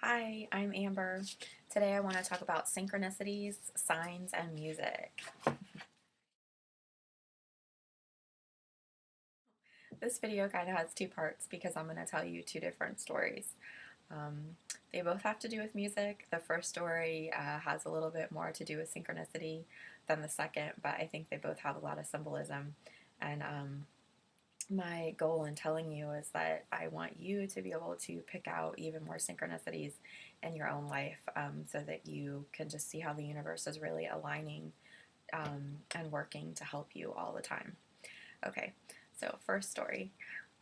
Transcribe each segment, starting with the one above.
Hi, I'm Amber. Today I want to talk about synchronicities, signs, and music. This video kind of has two parts because I'm going to tell you two different stories. Um, they both have to do with music. The first story has a little bit more to do with synchronicity than the second, but I think they both have a lot of symbolism. And my goal in telling you is that I want you to be able to pick out even more synchronicities in your own life so that you can just see how the universe is really aligning and working to help you all the time. Okay, so first story.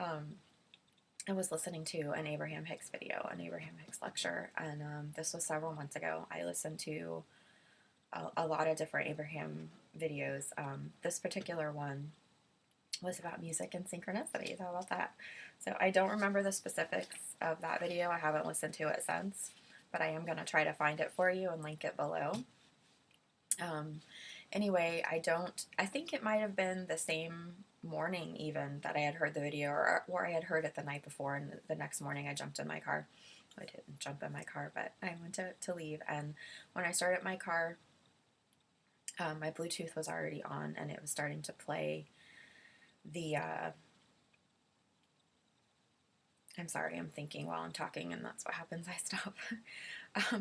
I was listening to an Abraham Hicks video, an Abraham Hicks lecture, and this was several months ago. I listened to a lot of different Abraham videos. This particular one was about music and synchronicities. How about that? So I don't remember the specifics of that video. I haven't listened to it since, but I am going to try to find it for you and link it below. Anyway, I think it might have been the same morning even that I had heard the video, or I had heard it the night before, and the next morning I jumped in my car. I didn't jump in my car, but I went to leave, and when I started my car, my Bluetooth was already on, and it was starting to play the, I'm sorry, I'm thinking while I'm talking, and that's what happens, I stop.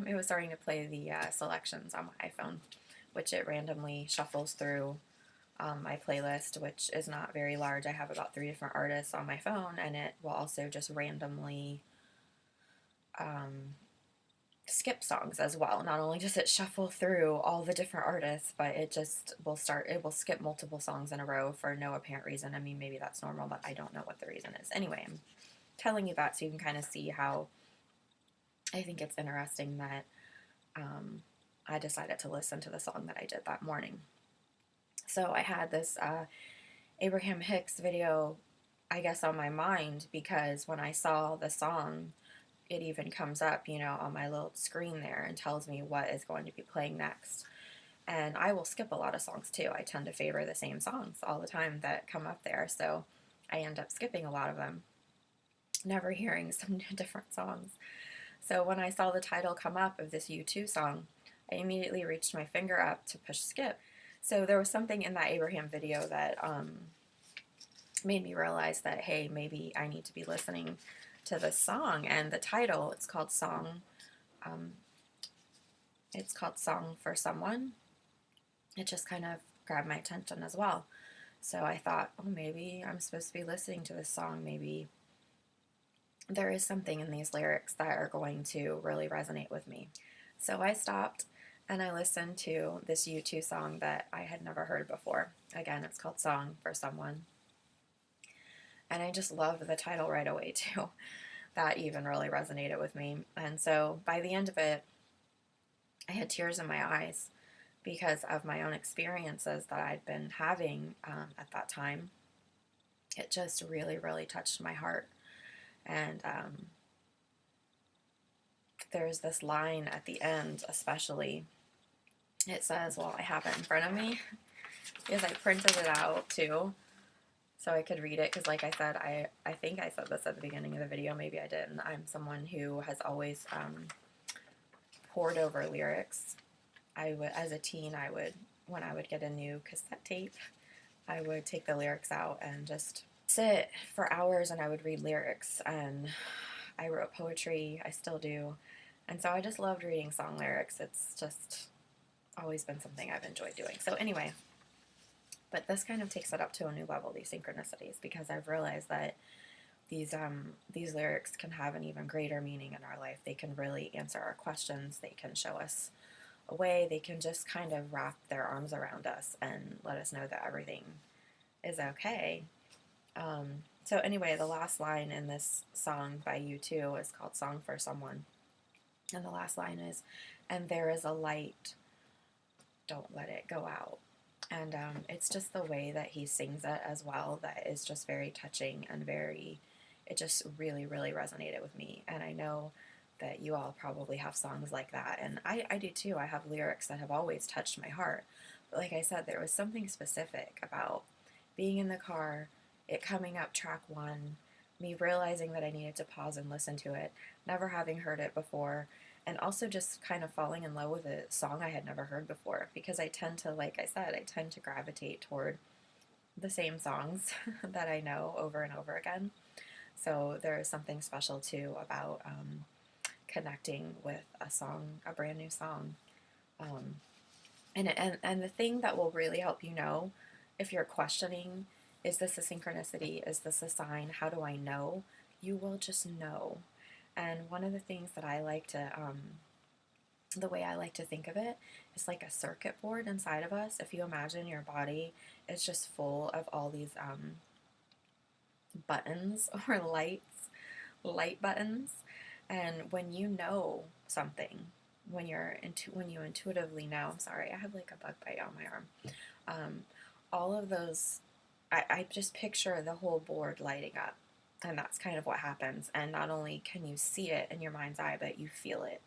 It was starting to play the selections on my iPhone, which it randomly shuffles through my playlist, which is not very large. I have about 3 different artists on my phone, and it will also just randomly skip songs as well. Not only does it shuffle through all the different artists, but it will skip multiple songs in a row for no apparent reason. I mean, maybe that's normal, but I don't know what the reason is. Anyway, I'm telling you that so you can kind of see how I think it's interesting that I decided to listen to the song that I did that morning. So I had this Abraham Hicks video, I guess, on my mind because when I saw the song, it even comes up, on my little screen there and tells me what is going to be playing next. And I will skip a lot of songs too. I tend to favor the same songs all the time that come up there, so I end up skipping a lot of them, never hearing some different songs. So when I saw the title come up of this U2 song, I immediately reached my finger up to push skip. So there was something in that Abraham video that made me realize that, hey, maybe I need to be listening to this song. And the title, it's called Song for Someone. It just kind of grabbed my attention as well. So I thought, oh, maybe I'm supposed to be listening to this song. Maybe there is something in these lyrics that are going to really resonate with me. So I stopped and I listened to this U2 song that I had never heard before. Again, it's called Song for Someone. And I just loved the title right away too. That even really resonated with me. And so by the end of it, I had tears in my eyes because of my own experiences that I'd been having at that time. It just really, really touched my heart. And there's this line at the end, especially. It says, well, I have it in front of me because I printed it out too so I could read it because, like I said, I think I said this at the beginning of the video, maybe I didn't. I'm someone who has always pored over lyrics. As a teen, when I would get a new cassette tape, I would take the lyrics out and just sit for hours and I would read lyrics. And I wrote poetry, I still do. And so I just loved reading song lyrics. It's just always been something I've enjoyed doing. So anyway, but this kind of takes it up to a new level, these synchronicities, because I've realized that these lyrics can have an even greater meaning in our life. They can really answer our questions. They can show us a way. They can just kind of wrap their arms around us and let us know that everything is okay. So anyway, the last line in this song by U2 is called Song for Someone. And the last line is, and there is a light, don't let it go out. And it's just the way that he sings it as well that is just very touching and it just really, really resonated with me. And I know that you all probably have songs like that. And I do too. I have lyrics that have always touched my heart. But like I said, there was something specific about being in the car, it coming up track 1, me realizing that I needed to pause and listen to it, never having heard it before, and also just kind of falling in love with a song I had never heard before, because I tend to, like I said, I tend to gravitate toward the same songs that I know over and over again. So there is something special too about connecting with a song, a brand new song. Um, and the thing that will really help you know if you're questioning, is this a synchronicity? Is this a sign? How do I know? You will just know. And one of the things that I like to, the way I like to think of it is like a circuit board inside of us. If you imagine your body is just full of all these buttons or light buttons. And when you know something, when you intuitively know, I'm sorry, I have like a bug bite on my arm. All of those, I just picture the whole board lighting up, and that's kind of what happens. And not only can you see it in your mind's eye, but you feel it.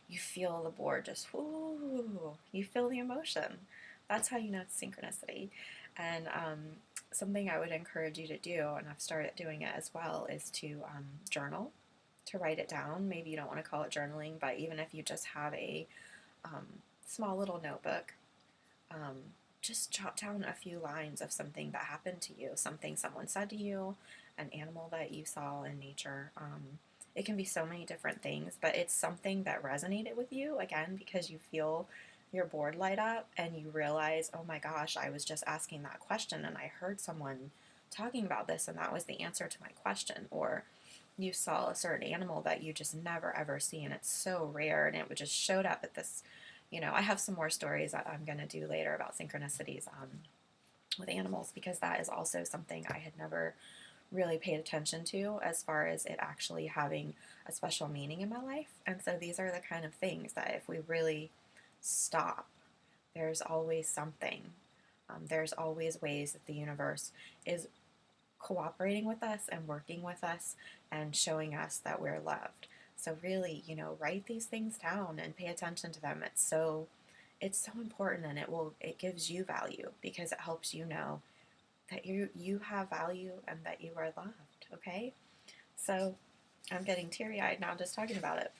You feel the board just, whoo, you feel the emotion. That's how you know it's synchronicity. And something I would encourage you to do, and I've started doing it as well, is to journal, to write it down. Maybe you don't want to call it journaling, but even if you just have a small little notebook, um, just jot down a few lines of something that happened to you, something someone said to you, an animal that you saw in nature. It can be so many different things, but it's something that resonated with you, again, because you feel your board light up and you realize, oh my gosh, I was just asking that question and I heard someone talking about this and that was the answer to my question. Or you saw a certain animal that you just never ever see and it's so rare and it would just showed up at this, I have some more stories that I'm going to do later about synchronicities with animals, because that is also something I had never really paid attention to as far as it actually having a special meaning in my life. And so these are the kind of things that if we really stop, there's always something. There's always ways that the universe is cooperating with us and working with us and showing us that we're loved. So really, write these things down and pay attention to them. It's so important, and it gives you value because it helps you know that you have value and that you are loved, okay? So I'm getting teary-eyed now just talking about it.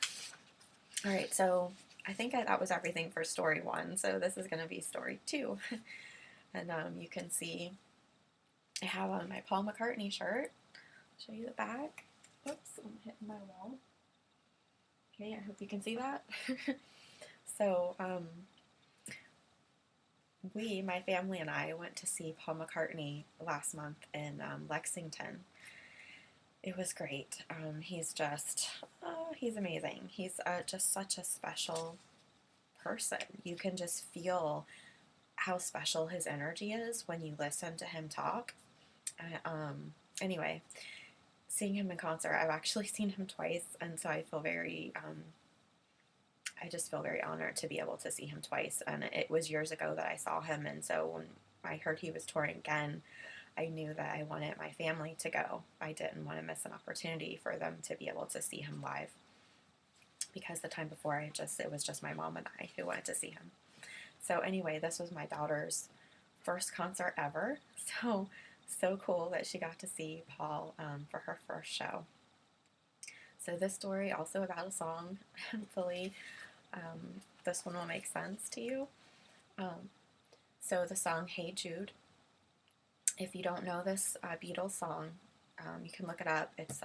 All right, so I think that was everything for story 1. So this is going to be story 2. And you can see I have on my Paul McCartney shirt. I'll show you the back. Oops, I'm hitting my wall. Okay, I hope you can see that. So my family and I went to see Paul McCartney last month in Lexington. It was great. He's amazing. He's just such a special person. You can just feel how special his energy is when you listen to him talk. Anyway, seeing him in concert, I've actually seen him twice, and so I just feel very honored to be able to see him twice. And it was years ago that I saw him, and so when I heard he was touring again, I knew that I wanted my family to go. I didn't want to miss an opportunity for them to be able to see him live, because the time before it was just my mom and I who wanted to see him. So anyway, this was my daughter's first concert ever, so cool that she got to see Paul for her first show. So this story also about a song. Hopefully this one will make sense to you. So the song Hey Jude, if you don't know this Beatles song, you can look it up. It's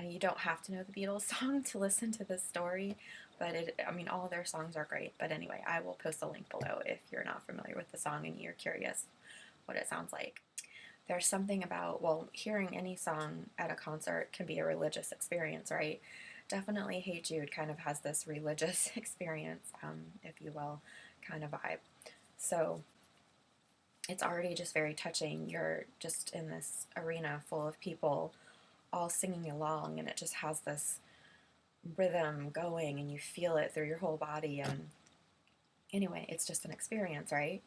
you don't have to know the Beatles song to listen to this story, but all their songs are great. But anyway, I will post a link below if you're not familiar with the song and you're curious what it sounds like. There's something about, hearing any song at a concert can be a religious experience, right? Definitely Hey Jude kind of has this religious experience, if you will, kind of vibe. So it's already just very touching. You're just in this arena full of people all singing along, and it just has this rhythm going, and you feel it through your whole body. And anyway, it's just an experience, right?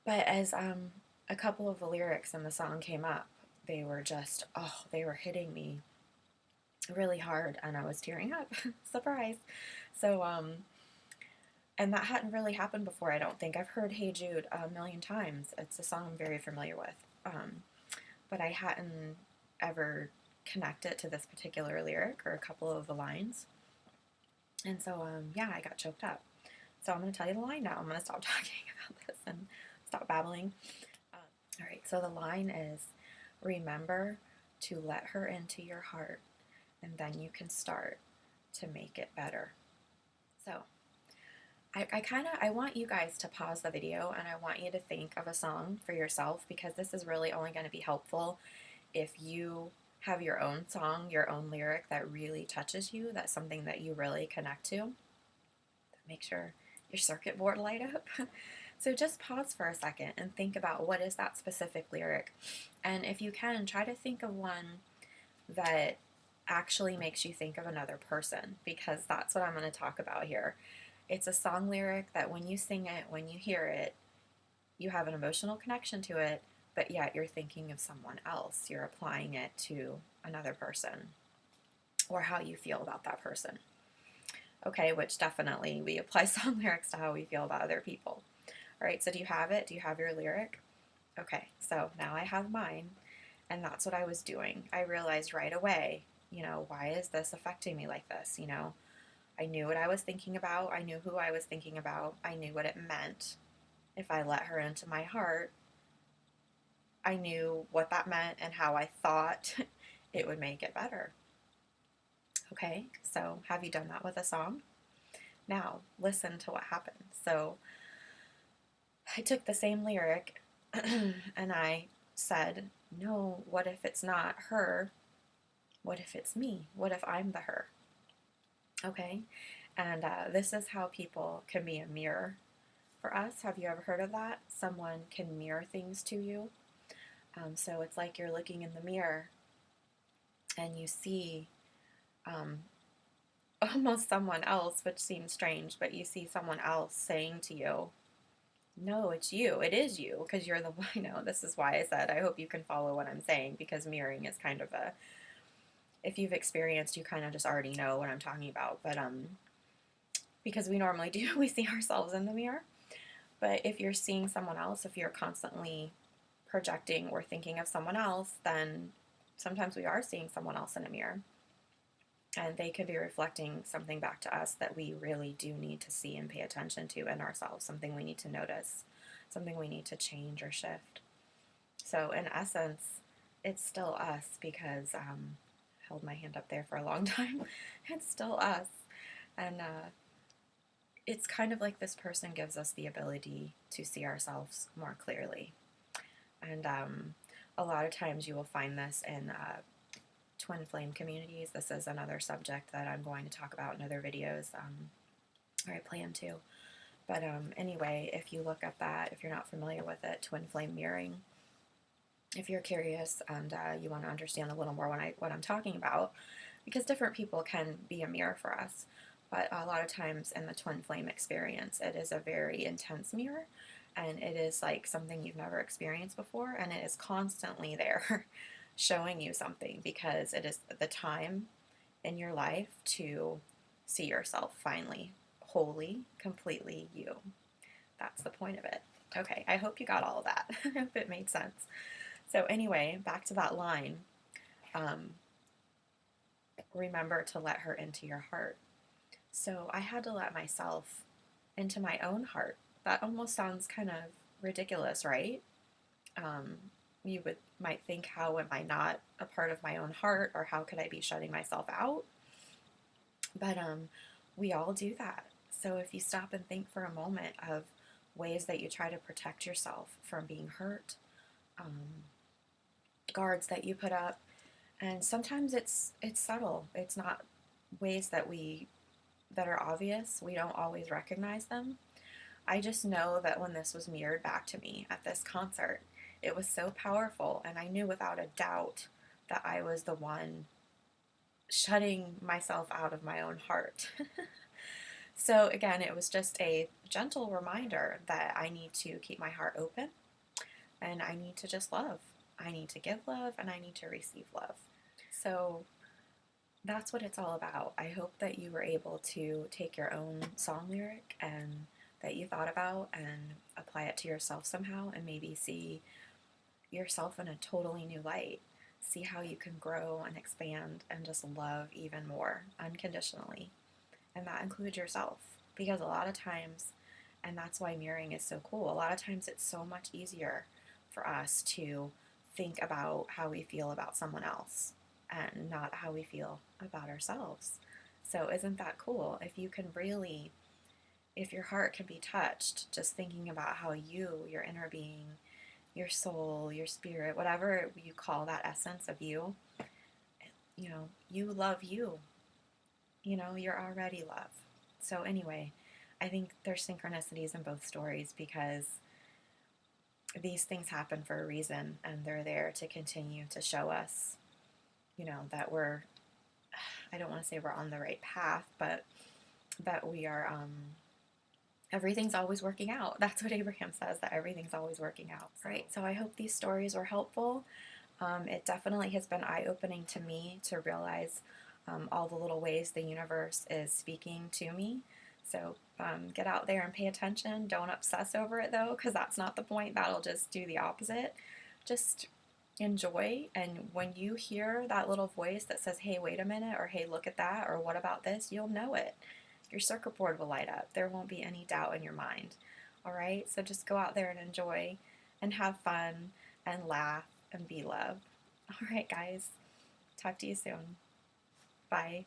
But as a couple of the lyrics in the song came up, they were hitting me really hard, and I was tearing up. Surprise! So and that hadn't really happened before, I don't think. I've heard Hey Jude a million times. It's a song I'm very familiar with. but I hadn't ever connected to this particular lyric or a couple of the lines. And so, yeah, I got choked up. So I'm going to tell you the line now. I'm going to stop talking about this and stop babbling. All right, so the line is, remember to let her into your heart, and then you can start to make it better. So I want you guys to pause the video, and I want you to think of a song for yourself, because this is really only going to be helpful if you have your own song, your own lyric that really touches you, that's something that you really connect to. Make sure your circuit board light up. So just pause for a second and think about, what is that specific lyric? And if you can, try to think of one that actually makes you think of another person, because that's what I'm going to talk about here. It's a song lyric that when you sing it, when you hear it, you have an emotional connection to it, but yet you're thinking of someone else. You're applying it to another person, or how you feel about that person. Okay, which definitely we apply song lyrics to how we feel about other people. All right, so do you have it? Do you have your lyric? Okay, so now I have mine, and that's what I was doing. I realized right away, why is this affecting me like this? I knew what I was thinking about. I knew who I was thinking about. I knew what it meant. If I let her into my heart, I knew what that meant and how I thought it would make it better. Okay, so have you done that with a song? Now, listen to what happened. So I took the same lyric and I said, no, what if it's not her? What if it's me? What if I'm the her? Okay, and this is how people can be a mirror for us. Have you ever heard of that? Someone can mirror things to you. So it's like you're looking in the mirror and you see almost someone else, which seems strange, but you see someone else saying to you, no, it's you. It is you, because you're the one. This is why I said I hope you can follow what I'm saying, because mirroring is kind of if you've experienced, you kind of just already know what I'm talking about. But because we normally do, we see ourselves in the mirror. But if you're seeing someone else, if you're constantly projecting or thinking of someone else, then sometimes we are seeing someone else in a mirror. And they could be reflecting something back to us that we really do need to see and pay attention to in ourselves, something we need to notice, something we need to change or shift. So in essence, it's still us, because I held my hand up there for a long time. It's still us. And it's kind of like this person gives us the ability to see ourselves more clearly. And a lot of times you will find this in twin flame communities. This is another subject that I'm going to talk about in other videos, or I plan to. But anyway, if you look at that, if you're not familiar with it, twin flame mirroring, if you're curious and you want to understand a little more what I'm talking about, because different people can be a mirror for us, but a lot of times in the twin flame experience, it is a very intense mirror, and it is like something you've never experienced before, and it is constantly there showing you something, because it is the time in your life to see yourself finally, wholly, completely you. That's the point of it. Okay, I hope you got all of that. I hope it made sense. So anyway, back to that line. Remember to let her into your heart. So I had to let myself into my own heart. That almost sounds kind of ridiculous, right? You might think, how am I not a part of my own heart, or how could I be shutting myself out? But we all do that. So if you stop and think for a moment of ways that you try to protect yourself from being hurt, guards that you put up, and sometimes it's subtle. It's not ways that are obvious. We don't always recognize them. I just know that when this was mirrored back to me at this concert, it was so powerful, and I knew without a doubt that I was the one shutting myself out of my own heart. So again, it was just a gentle reminder that I need to keep my heart open, and I need to just love. I need to give love, and I need to receive love. So that's what it's all about. I hope that you were able to take your own song lyric and that you thought about and apply it to yourself somehow, and maybe see yourself in a totally new light. See how you can grow and expand and just love even more unconditionally. And that includes yourself. Because a lot of times, and that's why mirroring is so cool, a lot of times it's so much easier for us to think about how we feel about someone else and not how we feel about ourselves. So, isn't that cool? If you can really, if your heart can be touched just thinking about how you, your inner being, your soul, your spirit, whatever you call that essence of you, you love you. You're already love. So, anyway, I think there's synchronicities in both stories because these things happen for a reason and they're there to continue to show us, that I don't want to say we're on the right path, but that we are, everything's always working out. That's what Abraham says, that everything's always working out. Right. So I hope these stories were helpful. It definitely has been eye-opening to me to realize all the little ways the universe is speaking to me. So get out there and pay attention. Don't obsess over it though, because that's not the point. That'll just do the opposite. Just enjoy, and when you hear that little voice that says, hey, wait a minute, or hey, look at that, or what about this, you'll know it. Your circuit board will light up. There won't be any doubt in your mind. All right? So just go out there and enjoy and have fun and laugh and be love. All right, guys. Talk to you soon. Bye.